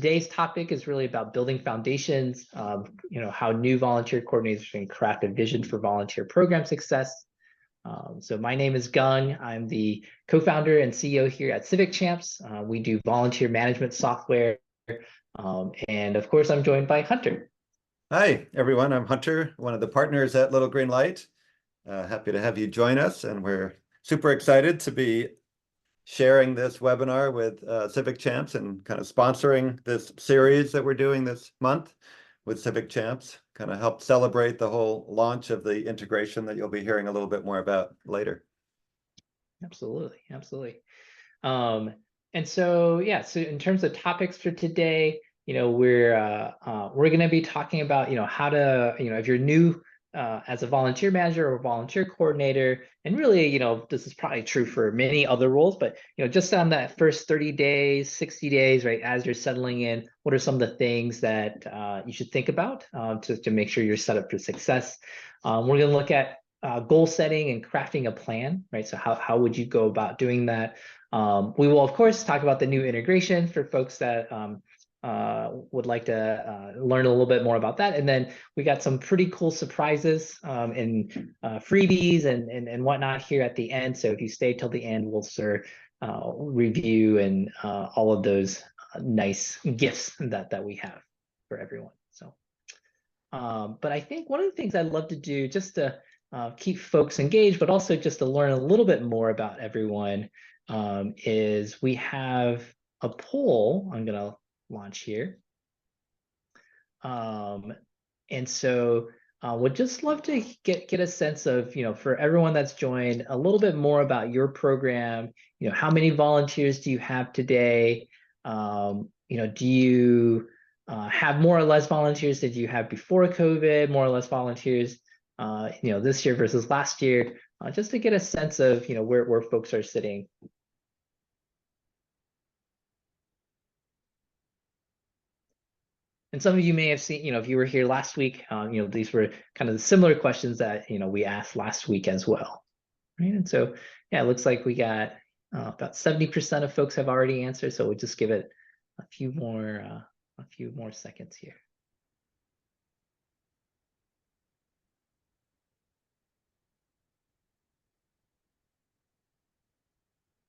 today's topic is really about building foundations, how new volunteer coordinators can craft a vision for volunteer program success. So my name is Gung. I'm the co-founder and CEO here at Civic Champs. We do volunteer management software. And of course, I'm joined by Hunter. Hi, everyone. I'm Hunter, one of the partners at Little Green Light. Happy to have you join us, and we're super excited to be sharing this webinar with Civic Champs and kind of sponsoring this series that we're doing this month with Civic Champs, kind of help celebrate the whole launch of the integration that you'll be hearing a little bit more about later. Absolutely, absolutely. And so, yeah, so in terms of topics for today, we're going to be talking about, how to, if you're new as a volunteer manager or volunteer coordinator, and really, this is probably true for many other roles, but, just on that first 30 days, 60 days, right, as you're settling in, what are some of the things that you should think about to make sure you're set up for success? We're going to look at goal setting and crafting a plan, right? So how would you go about doing that? We will, of course, talk about the new integration for folks that would like to learn a little bit more about that. And then we got some pretty cool surprises and freebies and whatnot here at the end. So if you stay till the end, we'll review and all of those nice gifts that we have for everyone. So, but I think one of the things I'd love to do just to keep folks engaged, but also just to learn a little bit more about everyone, is we have a poll I'm going to launch here. And so would just love to get a sense of, for everyone that's joined, a little bit more about your program. How many volunteers do you have today? Do you have more or less volunteers than you have before COVID, more or less volunteers this year versus last year, just to get a sense of, where folks are sitting. And some of you may have seen, if you were here last week, these were kind of the similar questions that, we asked last week as well. Right. And so, yeah, it looks like we got about 70% of folks have already answered. So we'll just give it a few more seconds here.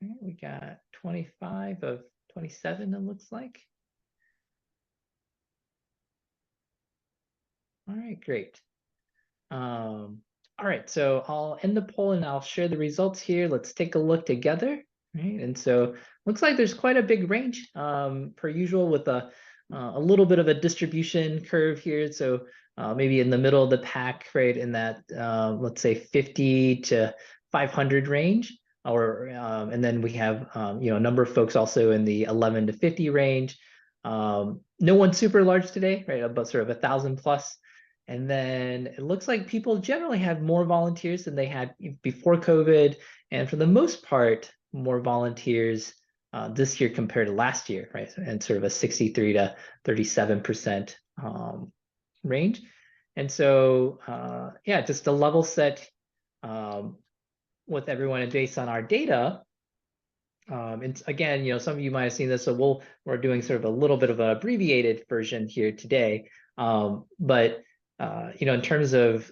All right, we got 25 of 27, it looks like. All right, great. All right, so I'll end the poll and I'll share the results here. Let's take a look together. Right, and so looks like there's quite a big range, per usual, with a little bit of a distribution curve here. So maybe in the middle of the pack, right, in that let's say 50 to 500 range, or and then we have a number of folks also in the 11 to 50 range. No one super large today, right, about sort of 1,000 plus. And then it looks like people generally have more volunteers than they had before COVID, and for the most part, more volunteers this year compared to last year, right? And sort of a 63 to 37% range. And so, yeah, just a level set with everyone, and based on our data. And again, some of you might have seen this, so we're doing sort of a little bit of an abbreviated version here today, but in terms of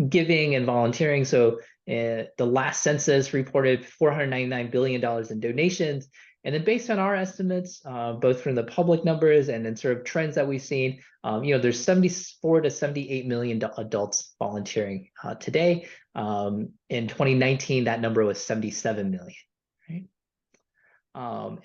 giving and volunteering, so the last census reported $499 billion in donations. And then based on our estimates, both from the public numbers and then sort of trends that we've seen, there's 74 to 78 million adults volunteering today. In 2019, that number was 77 million, right?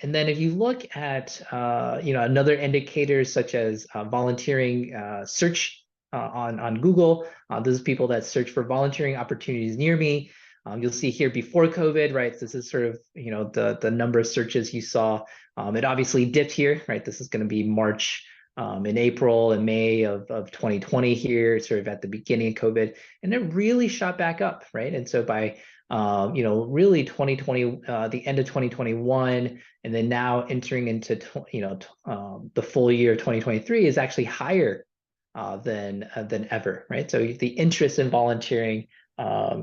And then if you look at, another indicator such as volunteering search on Google, this is people that search for volunteering opportunities near me. You'll see here before COVID, right? This is sort of, the number of searches you saw. It obviously dipped here, right? This is going to be March and April and May of 2020 here, sort of at the beginning of COVID, and it really shot back up, right? And so by really 2020, the end of 2021, and then now entering into the full year 2023 is actually higher than ever, right? So the interest in volunteering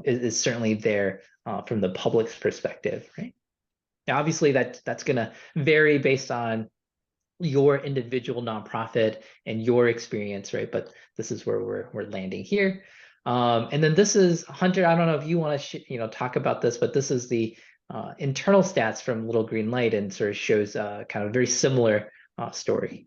is certainly there from the public's perspective, right? Now, obviously, that's going to vary based on your individual nonprofit and your experience, right? But this is where we're landing here. And then this is Hunter. I don't know if you want to talk about this, but this is the internal stats from Little Green Light, and sort of shows kind of a very similar story.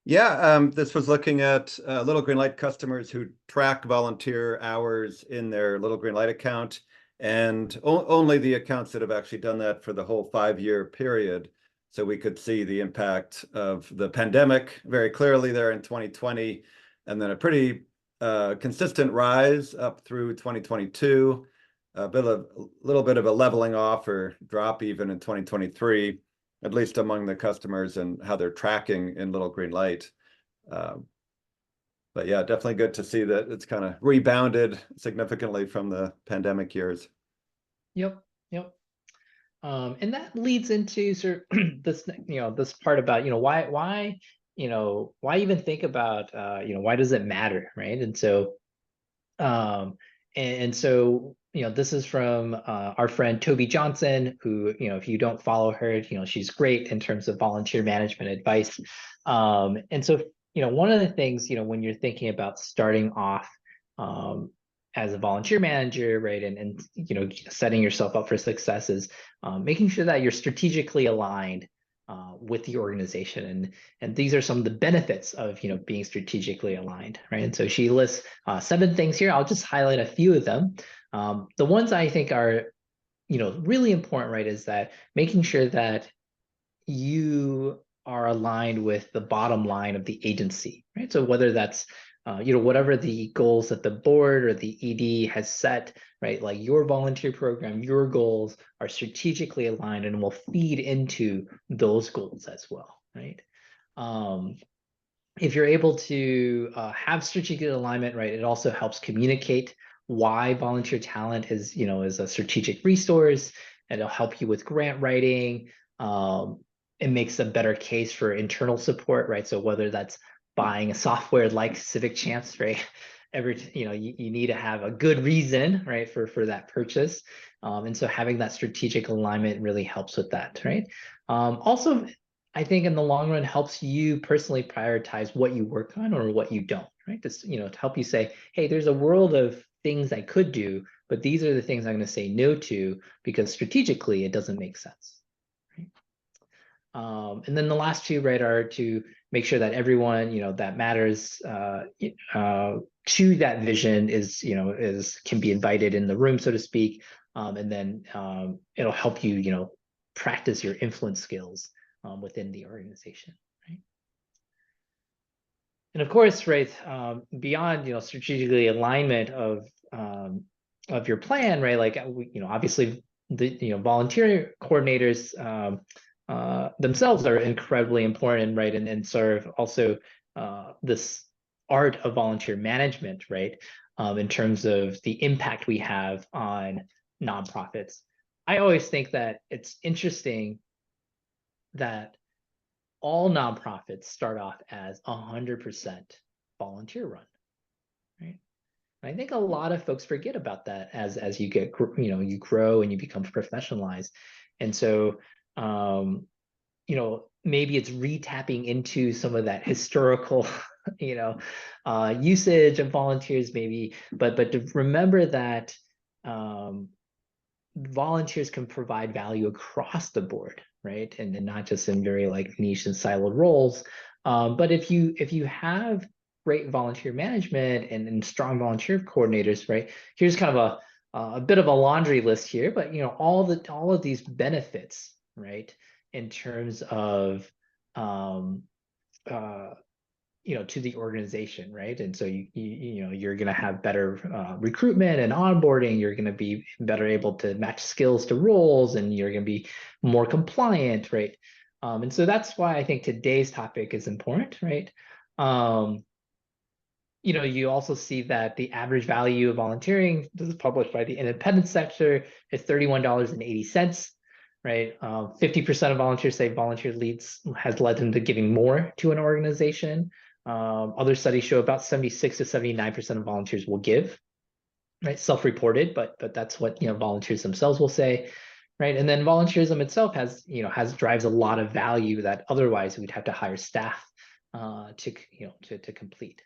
Yeah, this was looking at Little Green Light customers who track volunteer hours in their Little Green Light account, and only the accounts that have actually done that for the whole 5-year period. So we could see the impact of the pandemic very clearly there in 2020, and then a pretty consistent rise up through 2022, a little bit of a leveling off or drop even in 2023, at least among the customers and how they're tracking in Little Green Light. But yeah, definitely good to see that it's kind of rebounded significantly from the pandemic years. Yep. And that leads into sort of this, this part about, why even think about, why does it matter, right? And so, this is from our friend Toby Johnson, who, if you don't follow her, she's great in terms of volunteer management advice. And so, one of the things, when you're thinking about starting off as a volunteer manager, right, and setting yourself up for success is making sure that you're strategically aligned with the organization, and these are some of the benefits of being strategically aligned, right? And so she lists 7 things here. I'll just highlight a few of them. The ones I think are really important, right, is that making sure that you are aligned with the bottom line of the agency, right? So whether that's whatever the goals that the board or the ED has set, right? Like your volunteer program, your goals are strategically aligned and will feed into those goals as well, right? If you're able to have strategic alignment, right, it also helps communicate why volunteer talent is a strategic resource. It'll help you with grant writing. It makes a better case for internal support, right? So whether that's buying a software like Civic Champs, right? You need to have a good reason, right, for that purchase. And so having that strategic alignment really helps with that, right? Also, I think in the long run helps you personally prioritize what you work on or what you don't, right? Just, to help you say, hey, there's a world of things I could do, but these are the things I'm going to say no to because strategically it doesn't make sense. Right? And then the last 2, right, are to make sure that everyone, that matters to that vision can be invited in the room, so to speak. And then it'll help you, practice your influence skills within the organization, right? And of course, right, beyond strategically alignment of your plan, right? Like obviously the volunteer coordinators themselves are incredibly important, right? And sort of also this art of volunteer management, right? In terms of the impact we have on nonprofits. I always think that it's interesting that all nonprofits start off as 100% volunteer run, right? And I think a lot of folks forget about that as you get, you grow and you become professionalized. And so, maybe it's retapping into some of that historical, usage of volunteers, maybe, but to remember that volunteers can provide value across the board, right? And not just in very like niche and siloed roles. But if you have great volunteer management and strong volunteer coordinators, right? Here's kind of a bit of a laundry list here, but all of these benefits, right? In terms of to the organization, right? And so you're going to have better recruitment and onboarding. You're going to be better able to match skills to roles, and you're going to be more compliant, right? And so that's why I think today's topic is important, right? You also see that the average value of volunteering, this is published by the independent sector, is $31.80. Right, 50% of volunteers say volunteer leads has led them to giving more to an organization. Other studies show about 76 to 79% of volunteers will give, right? Self-reported, but that's what volunteers themselves will say. right? And then volunteerism itself has drives a lot of value that otherwise we'd have to hire staff to complete.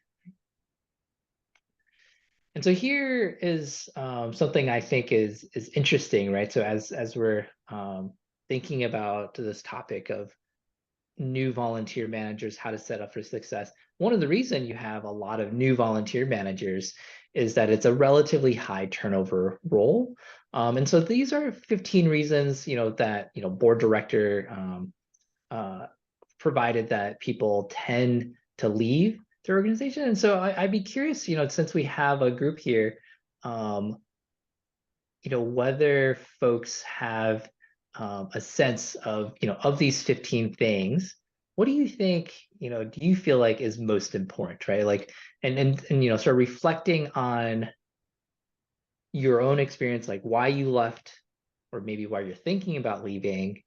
And so here is something I think is interesting, right? So as we're thinking about this topic of new volunteer managers, how to set up for success, one of the reasons you have a lot of new volunteer managers is that it's a relatively high turnover role. And so these are 15 reasons, that, board director provided that people tend to leave their organization. And so I'd be curious, since we have a group here, whether folks have a sense of, of these 15 things, what do you think, do you feel like is most important, right? Like, and sort of reflecting on your own experience, like why you left, or maybe why you're thinking about leaving,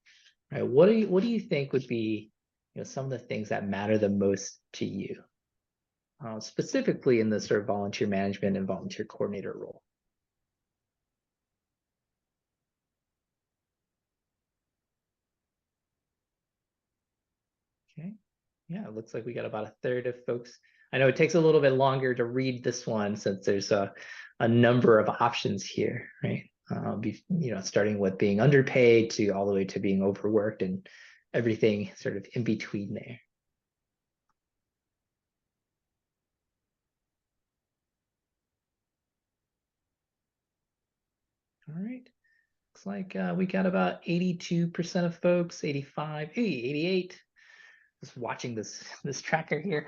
right? What do you think would be, some of the things that matter the most to you, specifically in the sort of volunteer management and volunteer coordinator role? Okay. Yeah, it looks like we got about a third of folks. I know it takes a little bit longer to read this one since there's a number of options here, right? Starting with being underpaid to all the way to being overworked and everything sort of in between there. All right. Looks like we got about 82% of folks, 85, 88. Just watching this tracker here.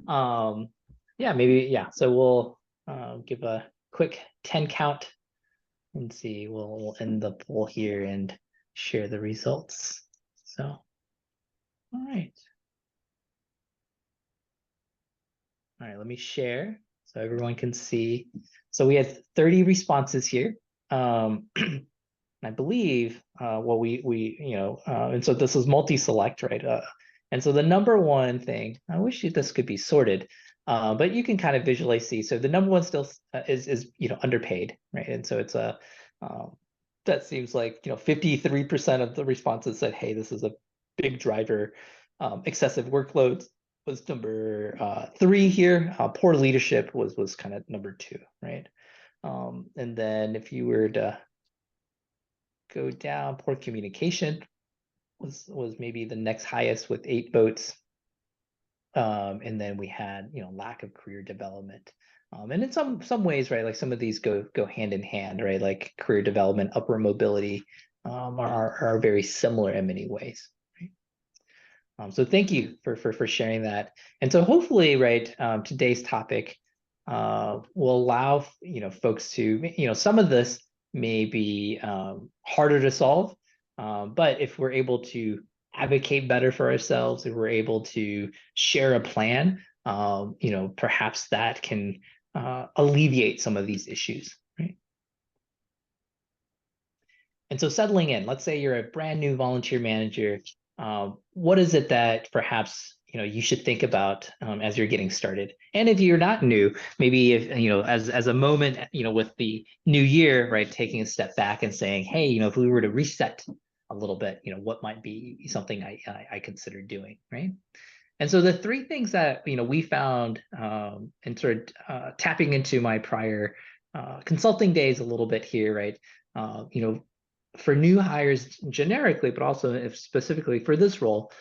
Yeah, maybe, yeah. So we'll give a quick 10 count and see. We'll end the poll here and share the results. So, all right. All right, let me share so everyone can see. So we had 30 responses here. I believe what and so this is multi-select, right? And so the number one thing, I wish this could be sorted, but you can kind of visually see. So the number one still is underpaid, right? And so it's that seems like 53% of the responses said, hey, this is a big driver. Excessive workloads was number 3 here. Poor leadership was kind of number 2, right? And then if you were to go down, poor communication was maybe the next highest with 8 votes. And then we had lack of career development. And in some ways, right, like some of these go hand in hand, right? Like career development, upward mobility are very similar in many ways. Right? So thank you for sharing that. And so hopefully, right, today's topic will allow folks to some of this may be harder to solve, but if we're able to advocate better for ourselves, if we're able to share a plan, perhaps that can alleviate some of these issues, right? And so settling in, let's say you're a brand new volunteer manager, what is it that perhaps you should think about as you're getting started? And if you're not new, maybe if as a moment with the new year, right, taking a step back and saying, hey, if we were to reset a little bit, what might be something I consider doing, right? And so the 3 things that we found, and sort of tapping into my prior consulting days a little bit here, right? For new hires generically, but also if specifically for this role,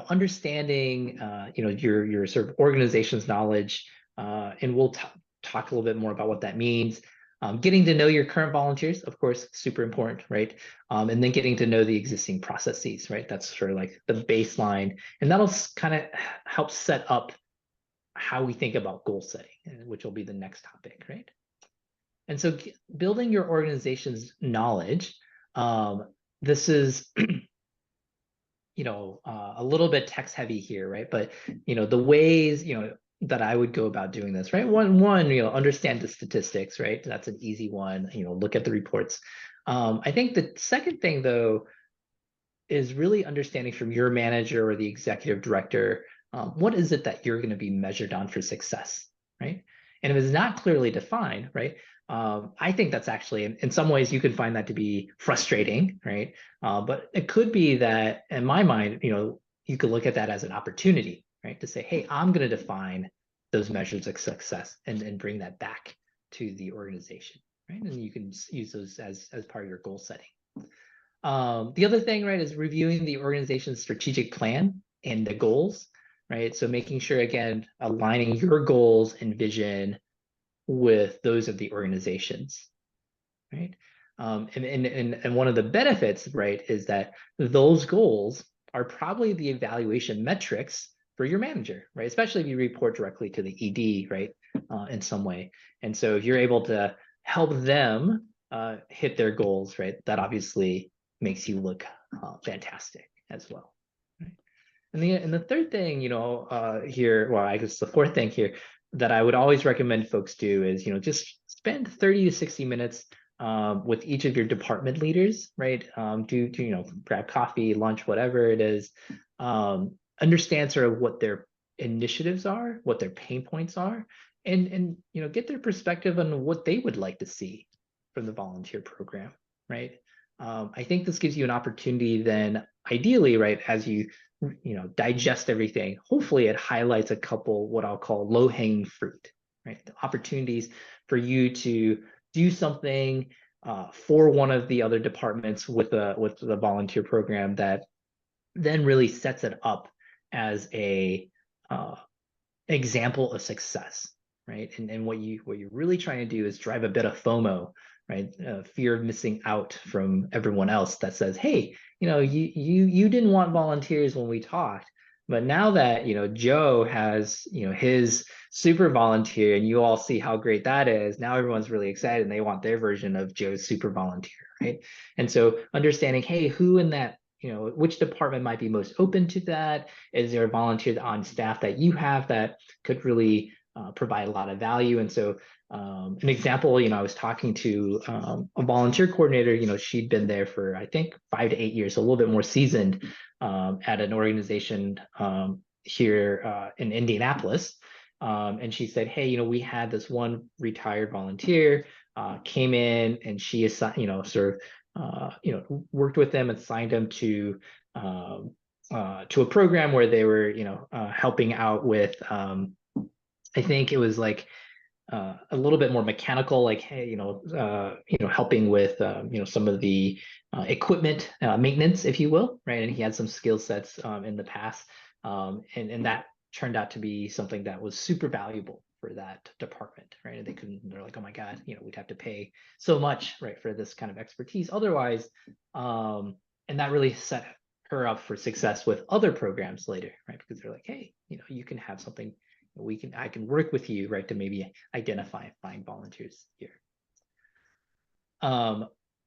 understanding your sort of organization's knowledge, and we'll talk a little bit more about what that means. Getting to know your current volunteers, of course, super important, right? And then getting to know the existing processes, right? That's sort of like the baseline, and that'll kind of help set up how we think about goal setting, which will be the next topic, right? And so building your organization's knowledge, this is, a little bit text heavy here, right? But, the ways, that I would go about doing this, right? One, understand the statistics, right? That's an easy one, look at the reports. I think the second thing though, is really understanding from your manager or the executive director, what is it that you're going to be measured on for success, right? And if it's not clearly defined, right, I think that's actually, in some ways, you could find that to be frustrating, right? But it could be that, in my mind, you could look at that as an opportunity, right? To say, hey, I'm going to define those measures of success and bring that back to the organization, right? And you can use those as part of your goal setting. The other thing, right, is reviewing the organization's strategic plan and the goals, right? So making sure, again, aligning your goals and vision with those of the organizations, right? And one of the benefits, right, is that those goals are probably the evaluation metrics for your manager, right? Especially if you report directly to the ED, right, in some way. And so if you're able to help them hit their goals, right, that obviously makes you look fantastic as well. Right? And the third thing, here, well, I guess the fourth thing here that I would always recommend folks do is, just spend 30 to 60 minutes with each of your department leaders, right? Grab coffee, lunch, whatever it is. Understand sort of what their initiatives are, what their pain points are, and get their perspective on what they would like to see from the volunteer program, right? I think this gives you an opportunity then, ideally, right, as you digest everything, hopefully it highlights a couple what I'll call low-hanging fruit, right? The opportunities for you to do something for one of the other departments with the volunteer program that then really sets it up as a example of success, right? And what you're really trying to do is drive a bit of FOMO, right? Fear of missing out from everyone else that says, hey, you didn't want volunteers when we talked, but now that Joe has his super volunteer and you all see how great that is, now everyone's really excited and they want their version of Joe's super volunteer, right? And so understanding, hey, who in that which department might be most open to that? Is there a volunteer on staff that you have that could really provide a lot of value? And so an example, I was talking to a volunteer coordinator, she'd been there for, I think, 5 to 8 years, so a little bit more seasoned at an organization here in Indianapolis. And she said, hey, we had this one retired volunteer came in and she is, sort of worked with them and signed them to a program where they were, helping out with, I think it was like a little bit more mechanical, like, hey, helping with, some of the equipment maintenance, if you will, right? And he had some skill sets in the past, and that turned out to be something that was super valuable for that department, right? And they're like, oh my God, we'd have to pay so much, right, for this kind of expertise otherwise. And that really set her up for success with other programs later, right? Because they're like, hey, you can have something, I can work with you, right, to maybe identify and find volunteers here.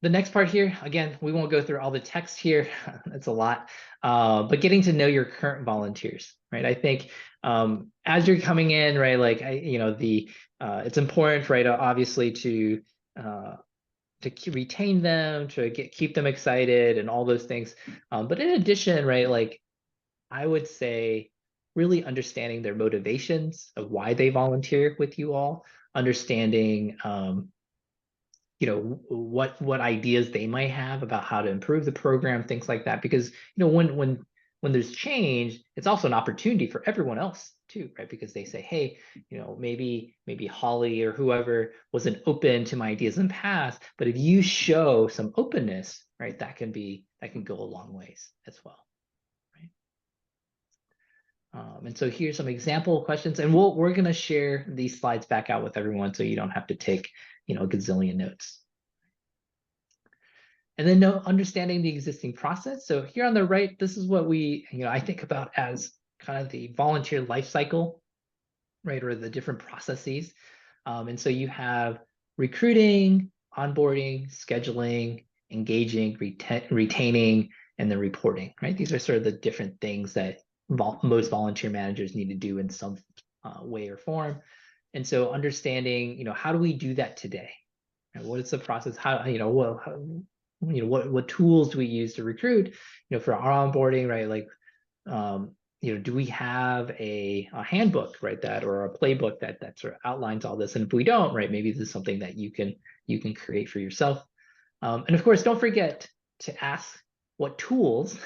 The next part here, again, we won't go through all the text here. That's a lot, but getting to know your current volunteers, right? I think as you're coming in, right, like it's important, right, obviously to retain them, to keep them excited, and all those things. But in addition, right, like I would say, really understanding their motivations of why they volunteer with you all, understanding what ideas they might have about how to improve the program, things like that. Because when there's change, it's also an opportunity for everyone else too, right? Because they say, hey, maybe Holly or whoever wasn't open to my ideas in the past, but if you show some openness, right, that can go a long ways as well. And so here's some example questions, and we're going to share these slides back out with everyone so you don't have to take a gazillion notes. And then understanding the existing process. So here on the right, this is what I think about as kind of the volunteer life cycle, right, or the different processes. And so you have recruiting, onboarding, scheduling, engaging, retaining, and then reporting, right? These are sort of the different things that most volunteer managers need to do in some way or form. And so understanding, how do we do that today? Right? What is the process? What tools do we use to recruit, for our onboarding, right? Like, do we have a handbook, right, that, or a playbook that sort of outlines all this? And if we don't, right, maybe this is something that you can create for yourself. And of course, don't forget to ask what tools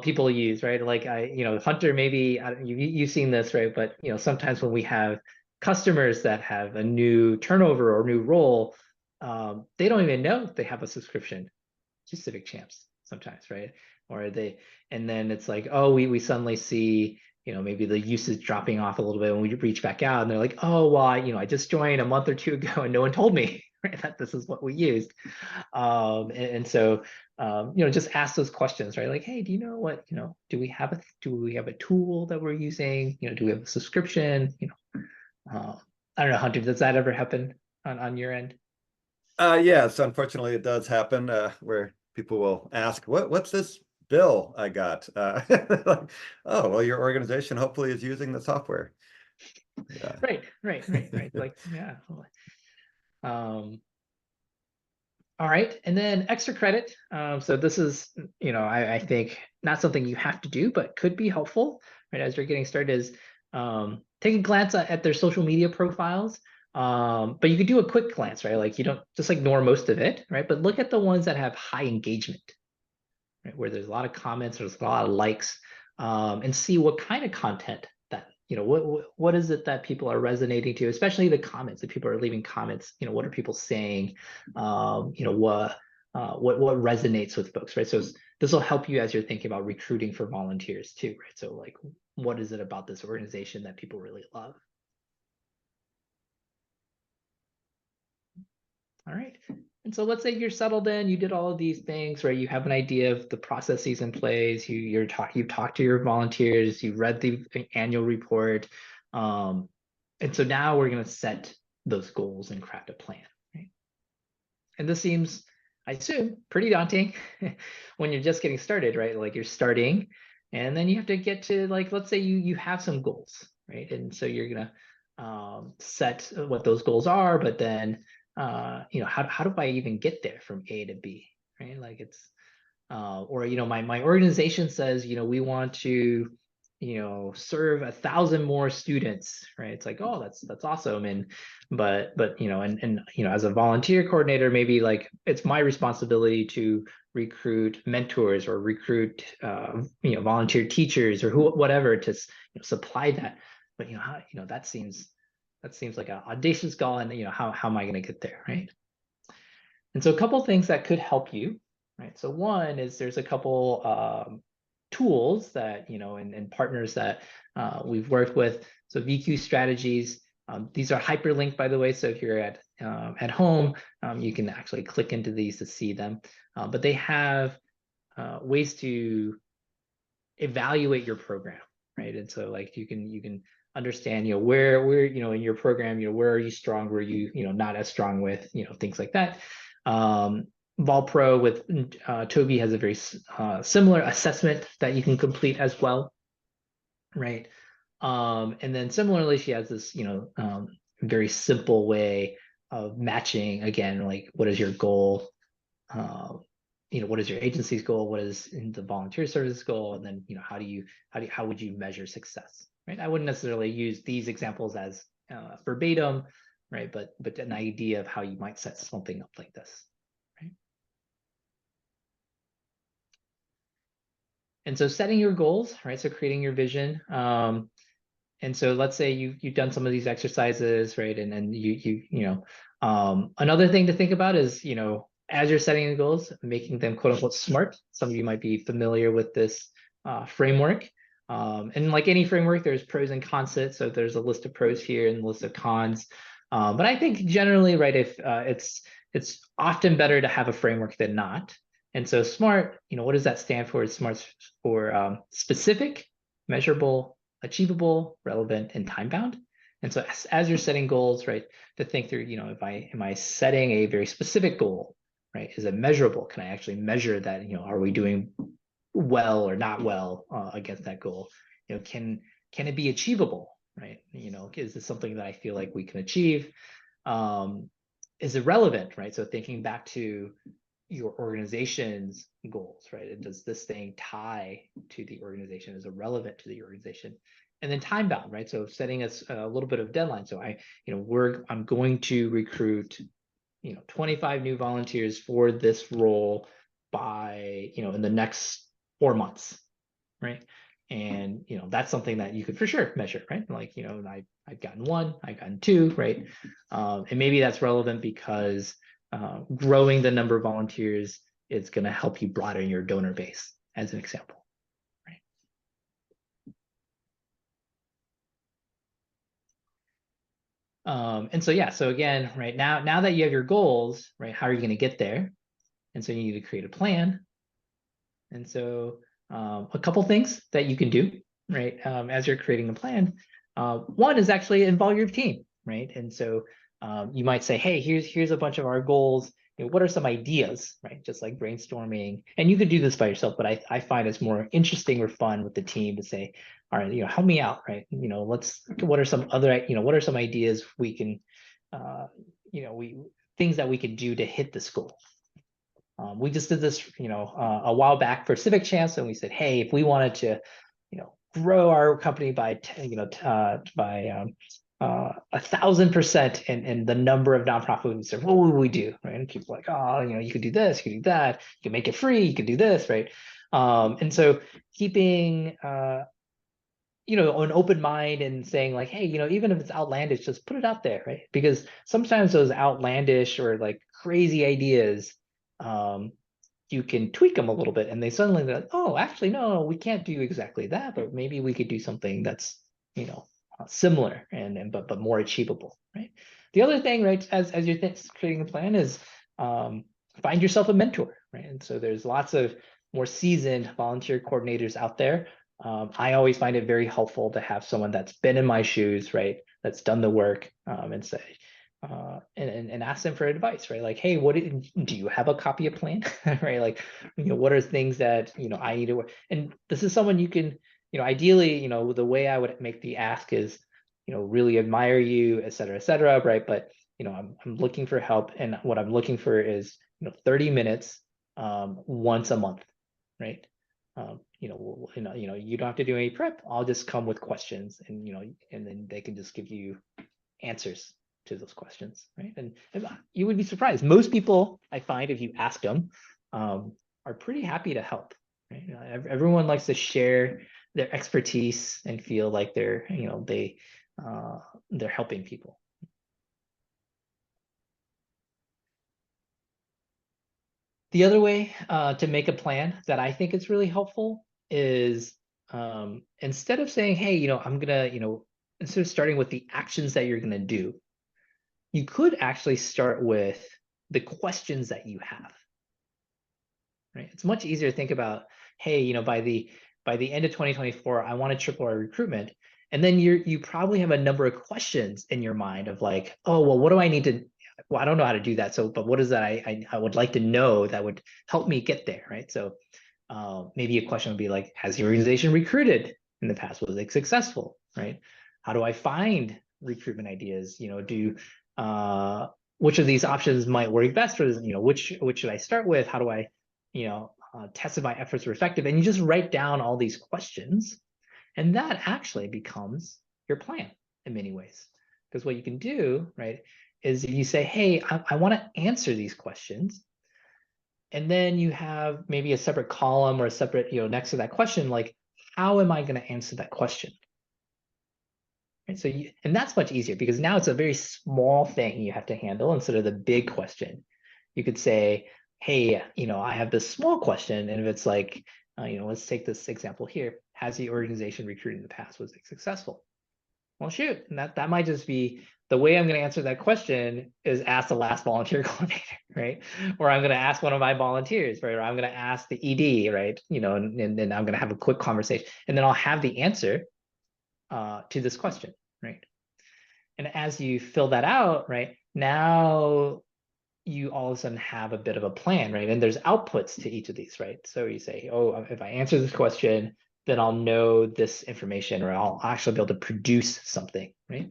people use, right? Like Hunter, maybe you've seen this, right? But sometimes when we have customers that have a new turnover or new role, they don't even know they have a subscription to Civic Champs sometimes, right? Or and then it's like, oh, we suddenly see, maybe the usage dropping off a little bit when we reach back out, and they're like, oh, well, I just joined a month or two ago and no one told me, right, that this is what we used. And so, just ask those questions, right? Like, hey, do you know what, do we have a tool that we're using? Do we have a subscription? I don't know, Hunter, does that ever happen on your end? Yes, unfortunately, it does happen where people will ask, what's this bill I got? Like, oh, well, your organization hopefully is using the software. Yeah. Right. Like, yeah. Um, all right, and then extra credit. So this is, I think not something you have to do, but could be helpful, right? As you're getting started, is take a glance at their social media profiles. But you could do a quick glance, right? Like you don't just ignore most of it, right? But look at the ones that have high engagement, right? Where there's a lot of comments, there's a lot of likes, and see what kind of content that, what is it that people are resonating to, especially the comments that people are leaving comments, what are people saying, what resonates with folks, right? So this will help you as you're thinking about recruiting for volunteers too, right? So like, what is it about this organization that people really love? All right. And so let's say you're settled in, you did all of these things, right? You have an idea of the processes in place. You've talked to your volunteers, you read the annual report. And so now we're going to set those goals and craft a plan, right? And this seems, I assume, pretty daunting when you're just getting started, right? Like you're starting, and then you have to get to, like, let's say you have some goals, right? And so you're gonna set what those goals are, but then how do I even get there from A to B, right? Like it's or my organization says, we want to serve 1,000 more students, right? It's like, oh, that's awesome. And but and as a volunteer coordinator, maybe like it's my responsibility to recruit mentors or recruit volunteer teachers or whatever to supply that. But that seems like an audacious goal, and how am I going to get there, right? And so a couple things that could help you, right? So one is there's a couple tools that, and partners that we've worked with. So VQ strategies, these are hyperlinked, by the way. So if you're at home, you can actually click into these to see them. But they have ways to evaluate your program, right? And so like you can understand, where in your program, where are you strong, where are you not as strong with, things like that. Volpro with Toby has a very similar assessment that you can complete as well, right? And then similarly, she has this very simple way of matching, again, like what is your goal, what is your agency's goal, what is the volunteer service goal, and then how would you measure success, right? I wouldn't necessarily use these examples as verbatim, right? But an idea of how you might set something up like this, right? And so setting your goals, right? So creating your vision. And so let's say you've done some of these exercises, right? And then another thing to think about is, as you're setting the goals, making them quote unquote smart. Some of you might be familiar with this framework. And like any framework, there's pros and cons to it. So there's a list of pros here and a list of cons. But I think generally, right, if it's often better to have a framework than not. And so SMART, what does that stand for? SMART for specific, measurable, achievable, relevant, and time bound. And so as you're setting goals, right, to think through, am I setting a very specific goal, right? Is it measurable? Can I actually measure that? Are we doing well or not well against that goal? Can it be achievable, right? Is this something that I feel like we can achieve? Is it relevant, right? So thinking back to your organization's goals, right? And does this thing tie to the organization? Is it relevant to the organization? And then time bound, right? So setting us a little bit of deadline. So I'm going to recruit, 25 new volunteers for this role by, in the next 4 months, right? And that's something that you could for sure measure, right? Like, I've gotten one, I've gotten two, right? And maybe that's relevant because growing the number of volunteers is going to help you broaden your donor base, as an example, right? And so yeah, so again, right now that you have your goals, right, how are you going to get there? And so you need to create a plan. And so a couple things that you can do, right, as you're creating a plan. One is actually involve your team, right? And so you might say, hey, here's a bunch of our goals. What are some ideas, right? Just like brainstorming. And you could do this by yourself, but I find it's more interesting or fun with the team to say, all right, help me out, right? What are some other, what are some ideas we can, things that we could do to hit this goal? We just did this, a while back for Civic Champs, and we said, hey, if we wanted to, grow our company by, by 1,000% in the number of nonprofit we serve, what would we do, right? And people are like, oh, you could do this, you could do that, you can make it free, you could do this, right? And so keeping, an open mind and saying like, hey, even if it's outlandish, just put it out there, right? Because sometimes those outlandish or like crazy ideas, you can tweak them a little bit and they suddenly like, oh, actually, no, we can't do exactly that, but maybe we could do something that's, similar but more achievable, right? The other thing, right, as you're creating a plan is find yourself a mentor, right? And so there's lots of more seasoned volunteer coordinators out there. I always find it very helpful to have someone that's been in my shoes, right? That's done the work, and say, and ask them for advice, right? Like, hey, do you have a copy of plan, right? Like, what are things that I need to work? And this is someone you can, ideally, the way I would make the ask is, really admire you, et cetera, right? But I'm looking for help, and what I'm looking for is 30 minutes once a month, right? You don't have to do any prep. I'll just come with questions, and and then they can just give you answers to those questions, right? And you would be surprised. Most people, I find, if you ask them, are pretty happy to help, right? Everyone likes to share their expertise and feel like they're helping people. The other way to make a plan that I think is really helpful is instead of saying, hey, I'm gonna, instead of starting with the actions that you're gonna do, you could actually start with the questions that you have, right? It's much easier to think about, hey, by the end of 2024, I want to triple our recruitment. And then you probably have a number of questions in your mind of like, oh, well, what do I need to, well, I don't know how to do that. So, but what is that I would like to know that would help me get there, right? So maybe a question would be like, has your organization recruited in the past? Was it successful, right? How do I find recruitment ideas? Which of these options might work best for, which should I start with? How do I, test if my efforts are effective? And you just write down all these questions, and that actually becomes your plan in many ways. Because what you can do, right, is you say, hey, I want to answer these questions. And then you have maybe a separate column or a separate, next to that question, like, how am I going to answer that question? Right? So and that's much easier because now it's a very small thing you have to handle instead of the big question. You could say, hey, I have this small question. And if it's like, let's take this example here. Has the organization recruited in the past? Was it successful? Well, shoot, and that might just be the way I'm going to answer that question is ask the last volunteer coordinator, right? Or I'm going to ask one of my volunteers, right? Or I'm going to ask the ED, right? And then I'm going to have a quick conversation, and then I'll have the answer to this question, right? And as you fill that out, right, now you all of a sudden have a bit of a plan, right? And there's outputs to each of these, right? So you say, oh, if I answer this question, then I'll know this information, or I'll actually be able to produce something, right?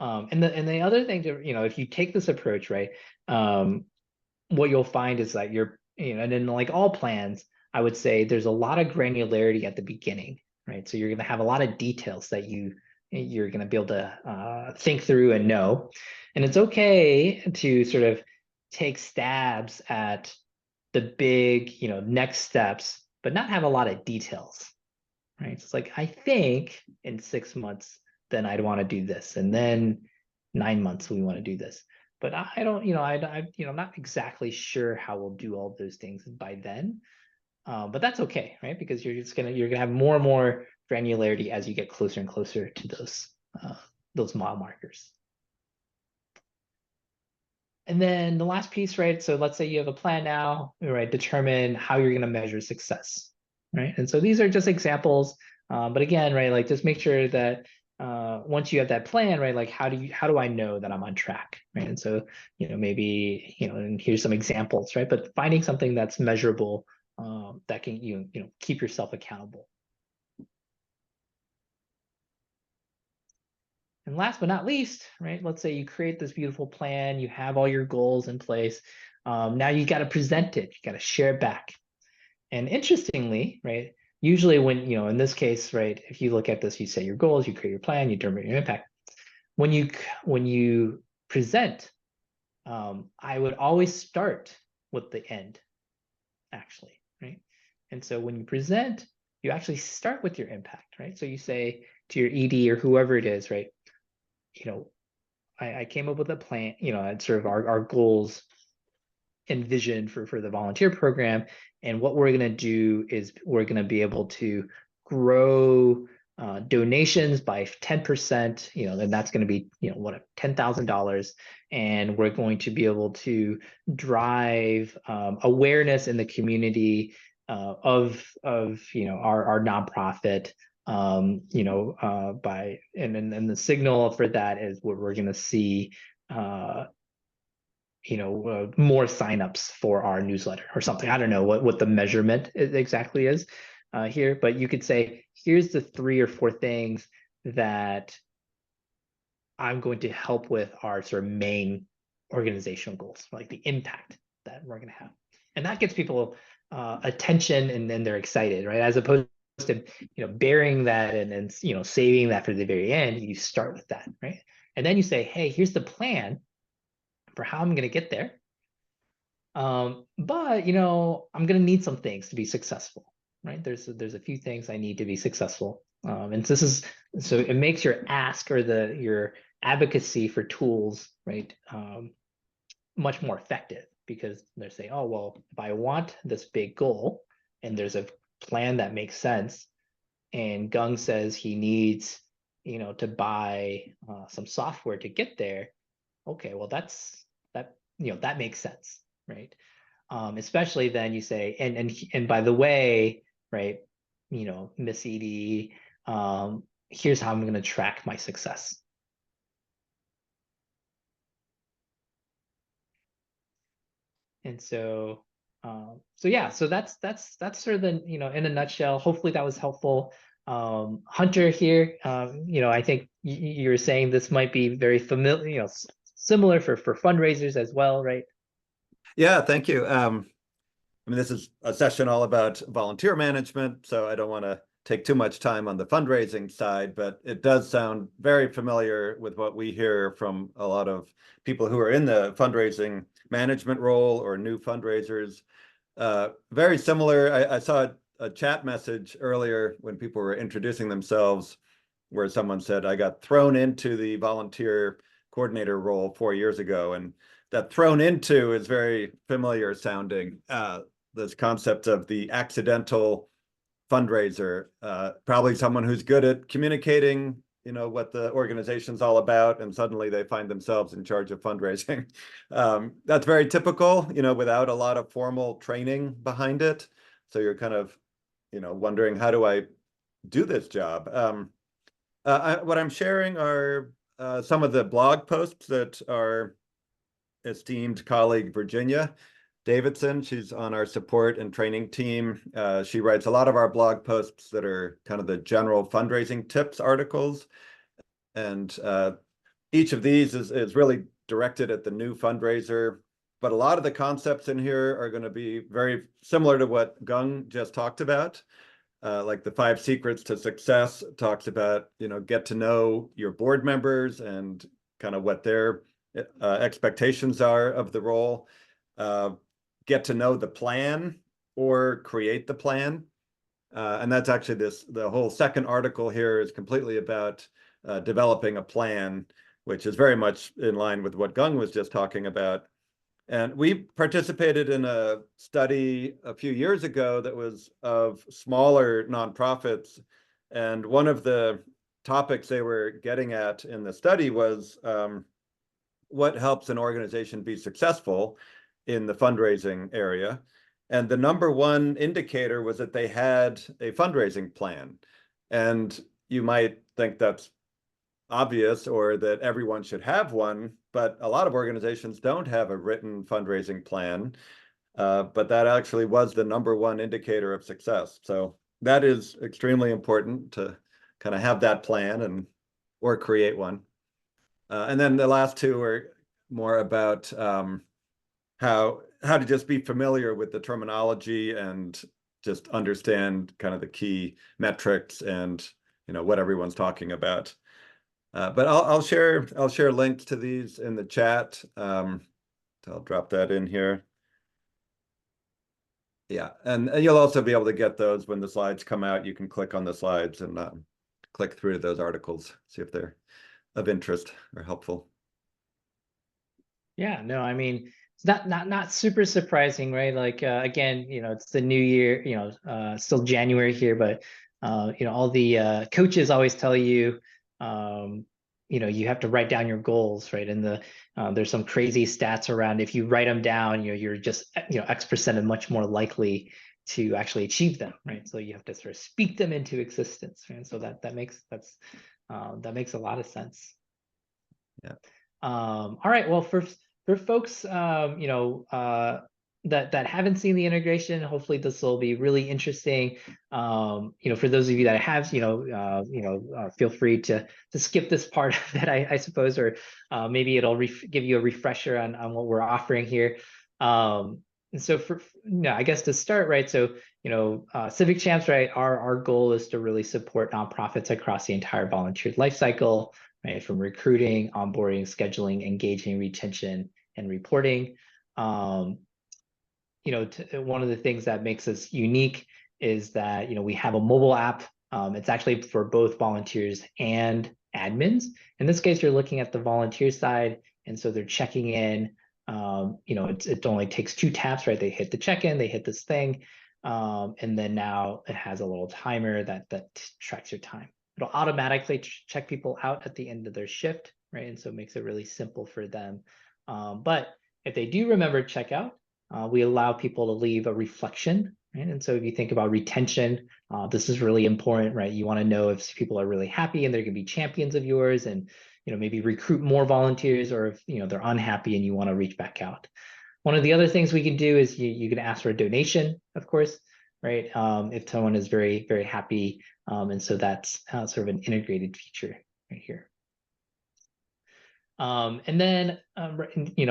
And the other thing to, if you take this approach, right, what you'll find is that and in like all plans, I would say there's a lot of granularity at the beginning, right? So you're going to have a lot of details that you're going to be able to think through and know. And it's okay to sort of take stabs at the big, next steps, but not have a lot of details, right? So it's like, I think in 6 months, then I'd want to do this. And then 9 months, we want to do this. But I don't, I'm not exactly sure how we'll do all those things by then. But that's okay, right? Because you're gonna have more and more granularity as you get closer and closer to those mile markers. And then the last piece, right? So let's say you have a plan now, right? Determine how you're going to measure success, right? And so these are just examples. But again, right, like just make sure that once you have that plan, right, like how do I know that I'm on track, right? And so, maybe, and here's some examples, right? But finding something that's measurable that can, keep yourself accountable. And last but not least, right, let's say you create this beautiful plan, you have all your goals in place. Now you got to present it, you got to share it back. And interestingly, right, usually when, in this case, right, if you look at this, you set your goals, you create your plan, you determine your impact. When you present, I would always start with the end, actually, right? And so when you present, you actually start with your impact, right? So you say to your ED or whoever it is, right, I came up with a plan, and sort of our goals and vision for the volunteer program. And what we're going to do is we're going to be able to grow donations by 10%, and that's going to be, $10,000. And we're going to be able to drive awareness in the community our nonprofit, by, and the signal for that is we're going to see, more signups for our newsletter or something. I don't know what the measurement exactly is here, but you could say, here's the 3 or 4 things that I'm going to help with our sort of main organizational goals, like the impact that we're going to have. And that gets people attention, and then they're excited, right? As opposed to, burying that and saving that for the very end. You start with that, right? And then you say, hey, here's the plan for how I'm going to get there. But I'm going to need some things to be successful, right? There's a few things I need to be successful. And so it makes your ask or your advocacy for tools, right, much more effective, because they're saying, oh, well, if I want this big goal and there's a plan that makes sense, and Gung says he needs, to buy some software to get there. Okay, well, that makes sense, right? Especially then you say, and by the way, right, Miss Edie, here's how I'm going to track my success. And so, yeah, so that's sort of the, in a nutshell. Hopefully that was helpful. Hunter here, I think you were saying this might be very familiar, similar for fundraisers as well, right? Yeah, thank you. I mean, this is a session all about volunteer management, so I don't want to take too much time on the fundraising side, but it does sound very familiar with what we hear from a lot of people who are in the fundraising management role or new fundraisers. Very similar. I saw a chat message earlier when people were introducing themselves where someone said, I got thrown into the volunteer coordinator role 4 years ago. And that thrown into is very familiar sounding. This concept of the accidental fundraiser, probably someone who's good at communicating, what the organization's all about, and suddenly they find themselves in charge of fundraising. That's very typical, without a lot of formal training behind it. So you're kind of, wondering, how do I do this job? What I'm sharing are some of the blog posts that our esteemed colleague Virginia Davidson, she's on our support and training team. She writes a lot of our blog posts that are kind of the general fundraising tips articles. And each of these is really directed at the new fundraiser, but a lot of the concepts in here are going to be very similar to what Gung just talked about. Like the 5 secrets to success talks about, get to know your board members and kind of what their expectations are of the role. Get to know the plan or create the plan. And that's actually the whole second article here is completely about developing a plan, which is very much in line with what Gung was just talking about. And we participated in a study a few years ago that was of smaller nonprofits. And one of the topics they were getting at in the study was what helps an organization be successful in the fundraising area. And the number one indicator was that they had a fundraising plan. And you might think that's obvious or that everyone should have one, but a lot of organizations don't have a written fundraising plan. But that actually was the number one indicator of success. So that is extremely important to kind of have that plan or create one. And then the last two are more about how to just be familiar with the terminology and just understand kind of the key metrics and what everyone's talking about. But I'll share links to these in the chat. I'll drop that in here. Yeah, and you'll also be able to get those when the slides come out. You can click on the slides and click through those articles, see if they're of interest or helpful. Yeah, no, I mean, it's not super surprising, right? Like again, it's the new year, still January here, but all the coaches always tell you, you have to write down your goals, right? And there's some crazy stats around if you write them down, you're just X% much more likely to actually achieve them, right? So you have to sort of speak them into existence, right? So that makes a lot of sense. Yeah. All right. Well, for folks, that haven't seen the integration, hopefully this will be really interesting. For those of you that have, feel free to skip this part of it, I suppose, or maybe it'll give you a refresher on what we're offering here. And so I guess to start, right? So, Civic Champs, right? Our goal is to really support nonprofits across the entire volunteer life cycle, right? From recruiting, onboarding, scheduling, engaging, retention, and reporting. One of the things that makes us unique is that, we have a mobile app. It's actually for both volunteers and admins. In this case, you're looking at the volunteer side. And so they're checking in. It only takes 2 taps, right? They hit the check-in, they hit this thing. And then now it has a little timer that tracks your time. It'll automatically check people out at the end of their shift, right? And so it makes it really simple for them. But if they do remember checkout, we allow people to leave a reflection, right? And so if you think about retention, this is really important, right? You want to know if people are really happy and they're going to be champions of yours, and maybe recruit more volunteers, or if they're unhappy and you want to reach back out. One of the other things we can do is you can ask for a donation, of course, right? If someone is very, very happy. And so that's sort of an integrated feature right here. And then,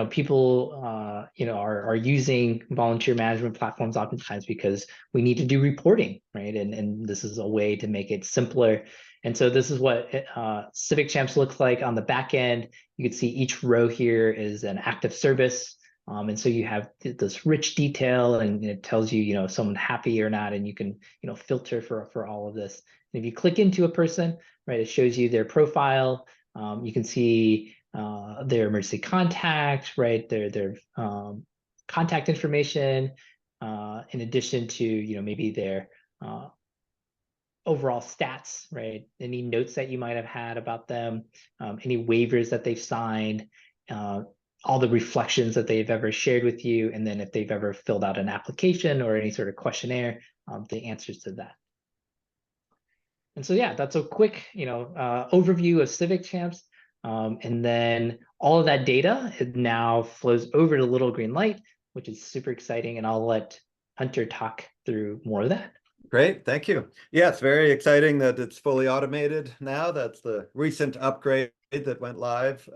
people, are using volunteer management platforms oftentimes because we need to do reporting, right? And this is a way to make it simpler. And so this is what Civic Champs looks like on the back end. You can see each row here is an active service. And so you have this rich detail, and it tells you, if someone's happy or not, and you can, filter for all of this. And if you click into a person, right, it shows you their profile. You can see their emergency contact, right? Their contact information, in addition to maybe their overall stats, right? Any notes that you might have had about them, any waivers that they've signed, all the reflections that they've ever shared with you, and then if they've ever filled out an application or any sort of questionnaire, the answers to that. And so, yeah, that's a quick, overview of Civic Champs. And then all of that data, it now flows over to Little Green Light, which is super exciting. And I'll let Hunter talk through more of that. Great, thank you. Yeah, it's very exciting that it's fully automated now. That's the recent upgrade that went live.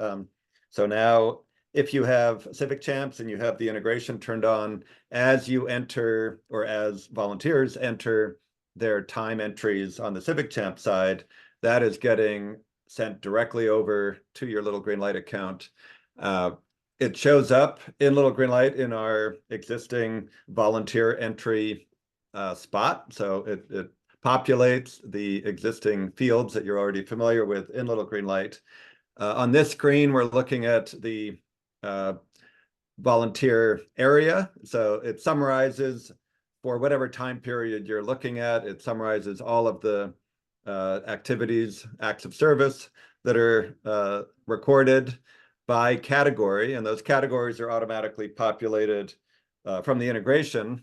So now if you have Civic Champs and you have the integration turned on, as you enter or as volunteers enter their time entries on the Civic Champ side, that is getting sent directly over to your Little Green Light account. It shows up in Little Green Light in our existing volunteer entry spot. So it populates the existing fields that you're already familiar with in Little Green Light. On this screen, we're looking at the volunteer area. So it summarizes for whatever time period you're looking at. It summarizes all of the activities, acts of service that are recorded by category. And those categories are automatically populated from the integration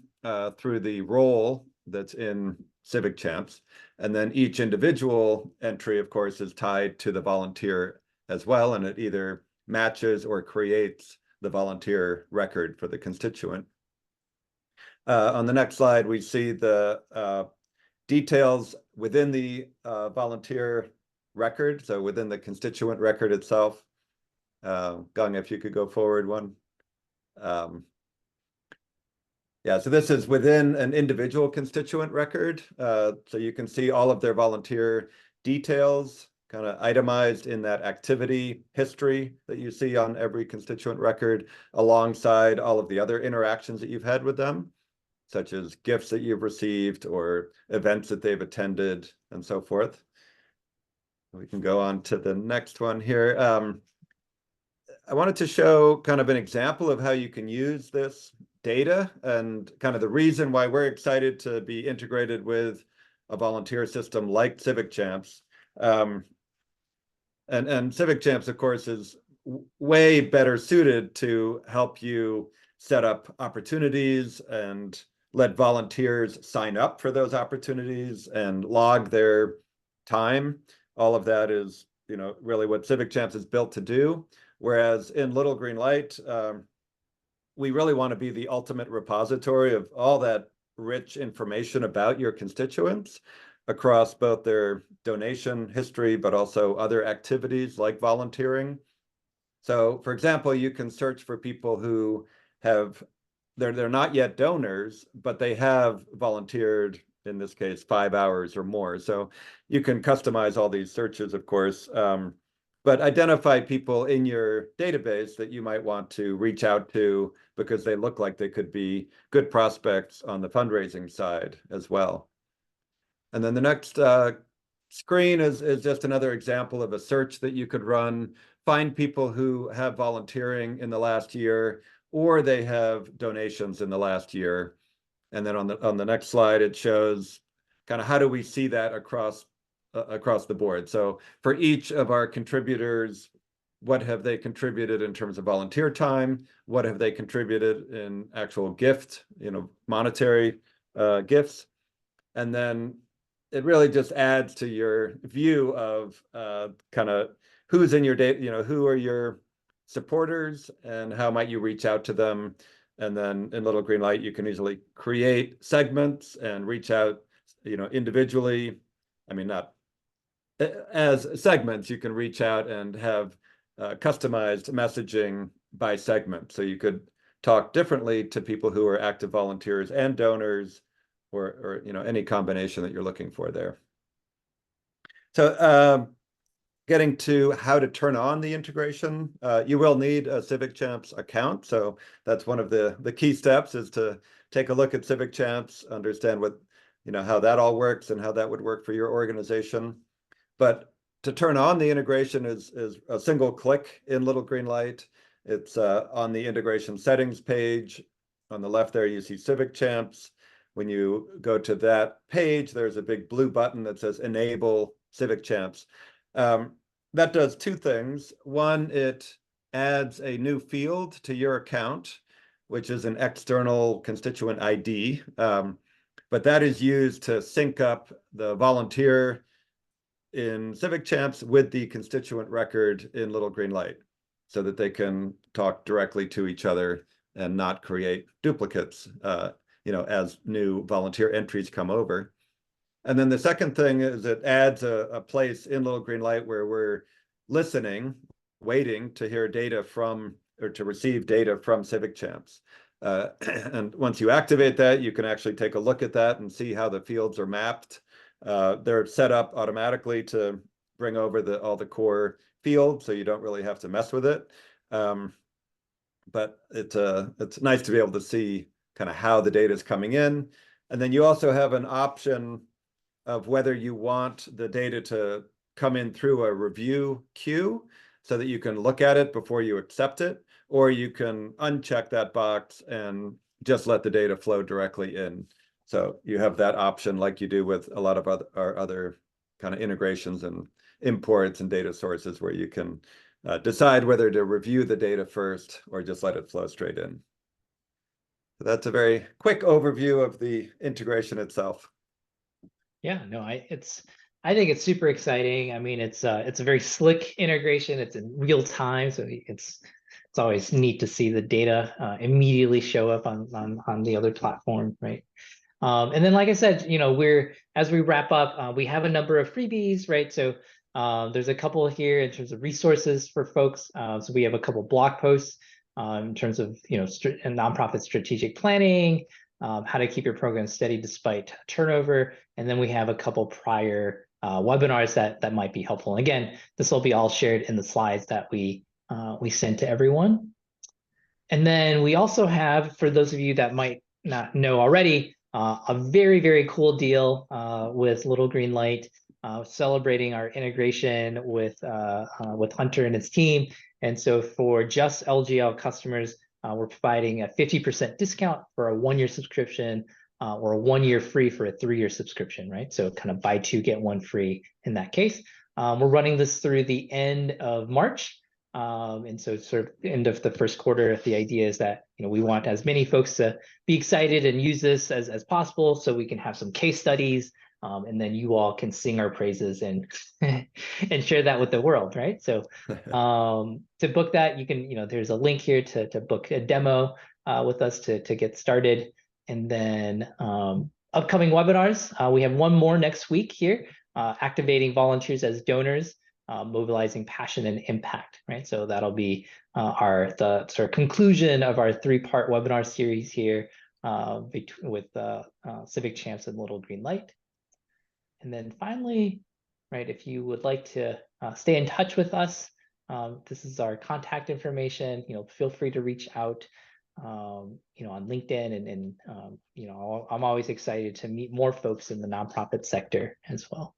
through the role that's in Civic Champs. And then each individual entry, of course, is tied to the volunteer as well, and it either matches or creates the volunteer record for the constituent. On the next slide, we see the details within the volunteer record, so within the constituent record itself. Gang, if you could go forward one. Yeah, so this is within an individual constituent record. So you can see all of their volunteer details kind of itemized in that activity history that you see on every constituent record, alongside all of the other interactions that you've had with them, such as gifts that you've received or events that they've attended and so forth. We can go on to the next one here. I wanted to show kind of an example of how you can use this data and kind of the reason why we're excited to be integrated with a volunteer system like Civic Champs. And Civic Champs, of course, is way better suited to help you set up opportunities and let volunteers sign up for those opportunities and log their time. All of that is, really what Civic Champs is built to do. Whereas in Little Green Light, we really want to be the ultimate repository of all that rich information about your constituents across both their donation history, but also other activities like volunteering. So, for example, you can search for people who they're not yet donors, but they have volunteered, in this case, 5 hours or more. So you can customize all these searches, of course, but identify people in your database that you might want to reach out to because they look like they could be good prospects on the fundraising side as well. And then the next screen is just another example of a search that you could run. Find people who have volunteering in the last year, or they have donations in the last year. And then on the next slide, it shows kind of how do we see that across the board. So for each of our contributors, what have they contributed in terms of volunteer time? What have they contributed in actual gift, monetary gifts? And then it really just adds to your view of kind of who's in your data, who are your supporters and how might you reach out to them. And then in Little Green Light, you can easily create segments and reach out, individually. I mean, not as segments, you can reach out and have customized messaging by segment. So you could talk differently to people who are active volunteers and donors, or any combination that you're looking for there. So getting to how to turn on the integration, you will need a Civic Champs account. So that's one of the key steps, is to take a look at Civic Champs, understand what, how that all works and how that would work for your organization. But to turn on the integration is a single click in Little Green Light. It's on the integration settings page. On the left there, you see Civic Champs. When you go to that page, there's a big blue button that says Enable Civic Champs. That does two things. One, it adds a new field to your account, which is an external constituent ID. But that is used to sync up the volunteer in Civic Champs with the constituent record in Little Green Light, so that they can talk directly to each other and not create duplicates, as new volunteer entries come over. And then the second thing is it adds a place in Little Green Light where we're listening, waiting to hear data from, or to receive data from Civic Champs. And once you activate that, you can actually take a look at that and see how the fields are mapped. They're set up automatically to bring over all the core fields, so you don't really have to mess with it. But it's nice to be able to see kind of how the data is coming in. And then you also have an option of whether you want the data to come in through a review queue so that you can look at it before you accept it, or you can uncheck that box and just let the data flow directly in. So you have that option like you do with a lot of our other kind of integrations and imports and data sources, where you can decide whether to review the data first or just let it flow straight in. So that's a very quick overview of the integration itself. Yeah, no, I think it's super exciting. I mean, it's a very slick integration. It's in real time, so it's always neat to see the data immediately show up on the other platform, right? And then, like I said, as we wrap up, we have a number of freebies, right? So there's a couple here in terms of resources for folks. So we have a couple blog posts in terms of nonprofit strategic planning, how to keep your program steady despite turnover, and then we have a couple prior webinars that might be helpful. And again, this will be all shared in the slides that we sent to everyone. And then we also have, for those of you that might not know already, a very, very cool deal with Little Green Light, celebrating our integration with Hunter and his team. And so for just LGL customers, we're providing a 50% discount for a 1-year subscription, or a 1-year free for a 3-year subscription, right? So kind of buy 2, get 1 free in that case. We're running this through the end of March. And so sort of end of the first quarter, the idea is that we want as many folks to be excited and use this as possible, so we can have some case studies, and then you all can sing our praises and and share that with the world, right? So to book that, you can, there's a link here to book a demo with us to get started. And then upcoming webinars, we have one more next week here, activating volunteers as donors. Mobilizing passion and impact, right? So that'll be the sort of conclusion of our 3-part webinar series here with Civic Champs and Little Green Light. And then finally, right, if you would like to stay in touch with us, this is our contact information. Feel free to reach out, on LinkedIn, and I'm always excited to meet more folks in the nonprofit sector as well.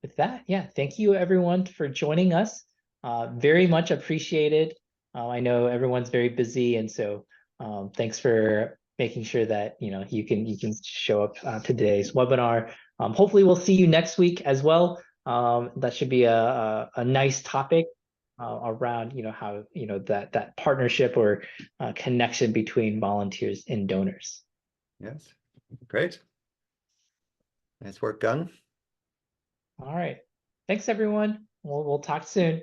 With that, yeah, thank you everyone for joining us. Very much appreciated. I know everyone's very busy, and so thanks for making sure that you can show up to today's webinar. Hopefully we'll see you next week as well. That should be a nice topic around how that partnership or connection between volunteers and donors. Yes, great. Nice work, Gung. All right. Thanks, everyone. We'll talk soon.